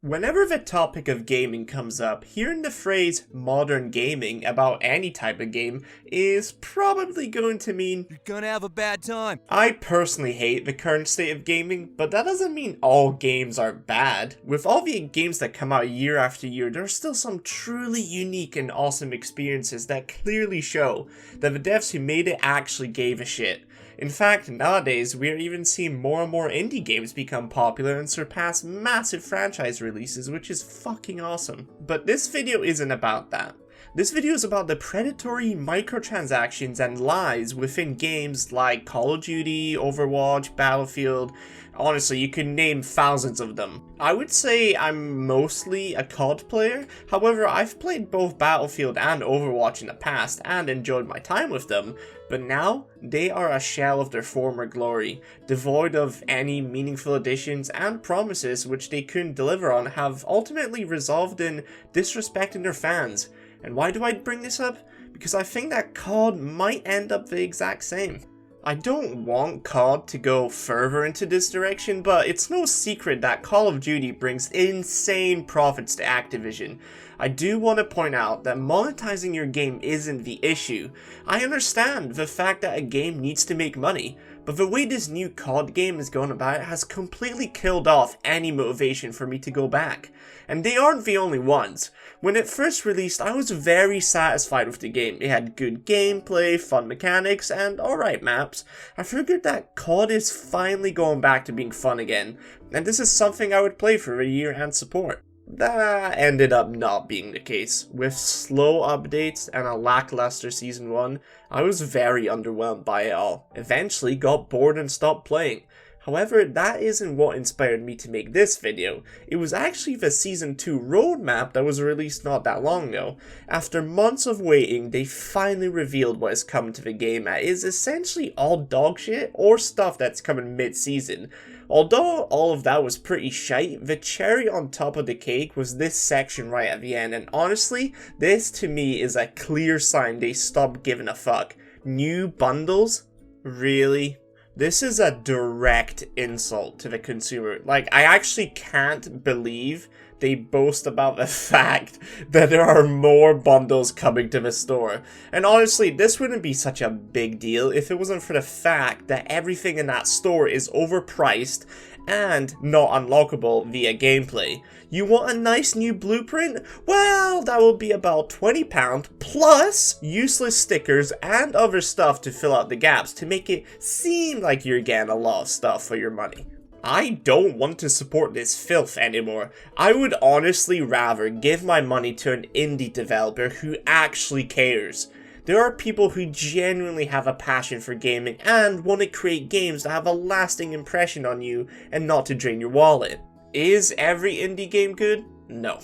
Whenever the topic of gaming comes up, hearing the phrase modern gaming about any type of game is probably going to mean You're gonna have a bad time. I personally hate the current state of gaming, but that doesn't mean all games are bad. With all the games that come out year after year, there are still some truly unique and awesome experiences that clearly show that the devs who made it actually gave a shit. In fact, nowadays, we are even seeing more and more indie games become popular and surpass massive franchise releases, which is fucking awesome. But this video isn't about that. This video is about the predatory microtransactions and lies within games like Call of Duty, Overwatch, Battlefield. Honestly, you could name thousands of them. I would say I'm mostly a COD player, however I've played both Battlefield and Overwatch in the past and enjoyed my time with them, but now they are a shell of their former glory, devoid of any meaningful additions, and promises which they couldn't deliver on have ultimately resolved in disrespecting their fans. And why do I bring this up? Because I think that COD might end up the exact same. I don't want COD to go further into this direction, but it's no secret that Call of Duty brings insane profits to Activision. I do want to point out that monetizing your game isn't the issue. I understand the fact that a game needs to make money, but the way this new COD game is going about it has completely killed off any motivation for me to go back. And they aren't the only ones. When it first released, I was very satisfied with the game. It had good gameplay, fun mechanics, and alright maps. I figured that COD is finally going back to being fun again, and this is something I would play for a year and support. That ended up not being the case. With slow updates and a lackluster Season 1, I was very underwhelmed by it all. Eventually got bored and stopped playing. However, that isn't what inspired me to make this video. It was actually the Season 2 roadmap that was released not that long ago. After months of waiting, they finally revealed what is coming to the game that is essentially all dog shit or stuff that's coming mid-season. Although all of that was pretty shite, the cherry on top of the cake was this section right at the end, and honestly, this to me is a clear sign they stopped giving a fuck. New bundles? Really? This is a direct insult to the consumer. Like, I actually can't believe they boast about the fact that there are more bundles coming to the store. And honestly, this wouldn't be such a big deal if it wasn't for the fact that everything in that store is overpriced and not unlockable via gameplay. You want a nice new blueprint? Well, that will be about £20 plus useless stickers and other stuff to fill out the gaps to make it seem like you're getting a lot of stuff for your money. I don't want to support this filth anymore. I would honestly rather give my money to an indie developer who actually cares. There are people who genuinely have a passion for gaming and want to create games that have a lasting impression on you and not to drain your wallet. Is every indie game good? No.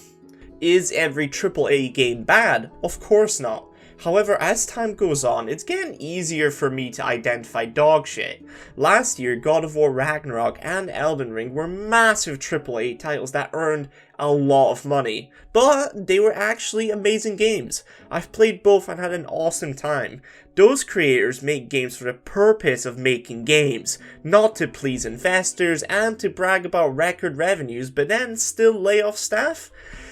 Is every AAA game bad? Of course not. However, as time goes on, it's getting easier for me to identify dog shit. Last year, God of War Ragnarok and Elden Ring were massive AAA titles that earned a lot of money, but they were actually amazing games. I've played both and had an awesome time. Those creators make games for the purpose of making games, not to please investors and to brag about record revenues but then still lay off staff.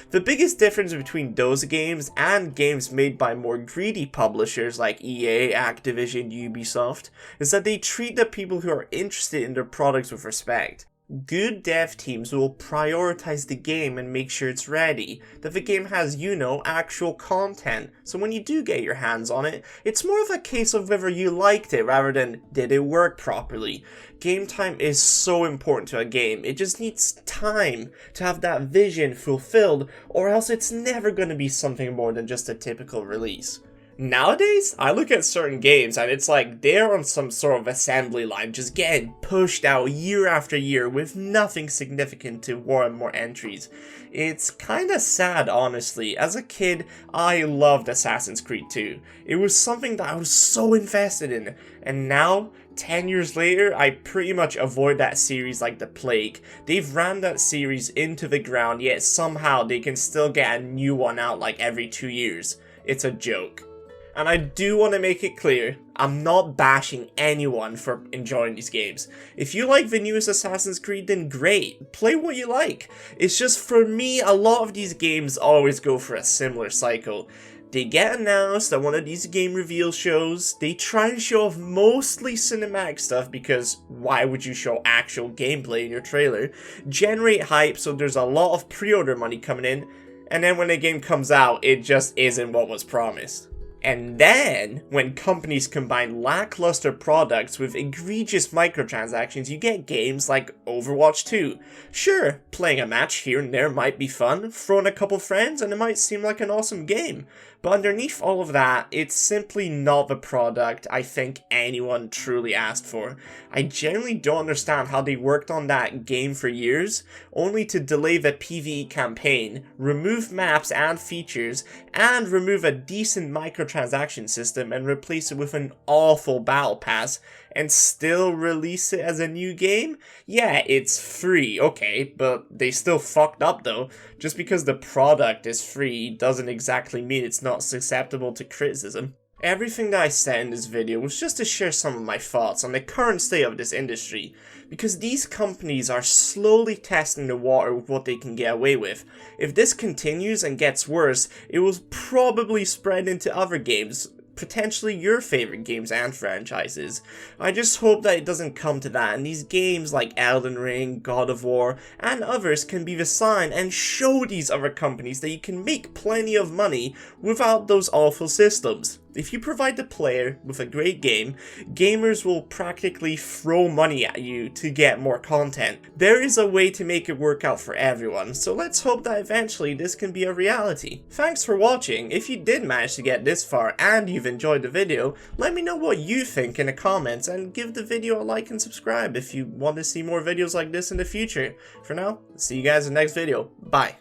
The biggest difference between those games and games made by more greedy publishers like EA, Activision, Ubisoft is that they treat the people who are interested in their products with respect. Good dev teams will prioritize the game and make sure it's ready, that the game has, actual content, so when you do get your hands on it, it's more of a case of whether you liked it rather than did it work properly. Game time is so important to a game, it just needs time to have that vision fulfilled, or else it's never going to be something more than just a typical release. Nowadays, I look at certain games and it's like they're on some sort of assembly line just getting pushed out year after year with nothing significant to warrant more entries. It's kinda sad, honestly. As a kid, I loved Assassin's Creed 2. It was something that I was so invested in, and now 10 years later, I pretty much avoid that series like the plague. They've ran that series into the ground, yet somehow they can still get a new one out like every 2 years. It's a joke. And I do want to make it clear, I'm not bashing anyone for enjoying these games. If you like the newest Assassin's Creed, then great, play what you like. It's just for me, a lot of these games always go for a similar cycle. They get announced at one of these game reveal shows, they try and show off mostly cinematic stuff because why would you show actual gameplay in your trailer, generate hype so there's a lot of pre-order money coming in, and then when the game comes out, it just isn't what was promised. And then, when companies combine lackluster products with egregious microtransactions, you get games like Overwatch 2. Sure, playing a match here and there might be fun, throw in a couple friends, and it might seem like an awesome game. But underneath all of that, it's simply not the product I think anyone truly asked for. I genuinely don't understand how they worked on that game for years, only to delay the PvE campaign, remove maps and features, and remove a decent microtransaction system and replace it with an awful battle pass, and still release it as a new game? Yeah, it's free, okay, but they still fucked up though. Just because the product is free doesn't exactly mean it's not susceptible to criticism. Everything that I said in this video was just to share some of my thoughts on the current state of this industry, because these companies are slowly testing the water with what they can get away with. If this continues and gets worse, it will probably spread into other games, potentially your favorite games and franchises. I just hope that it doesn't come to that, and these games like Elden Ring, God of War, and others can be the sign and show these other companies that you can make plenty of money without those awful systems. If you provide the player with a great game, gamers will practically throw money at you to get more content. There is a way to make it work out for everyone, so let's hope that eventually this can be a reality. Thanks for watching. If you did manage to get this far and you've enjoyed the video, let me know what you think in the comments and give the video a like and subscribe if you want to see more videos like this in the future. For now, see you guys in the next video. Bye.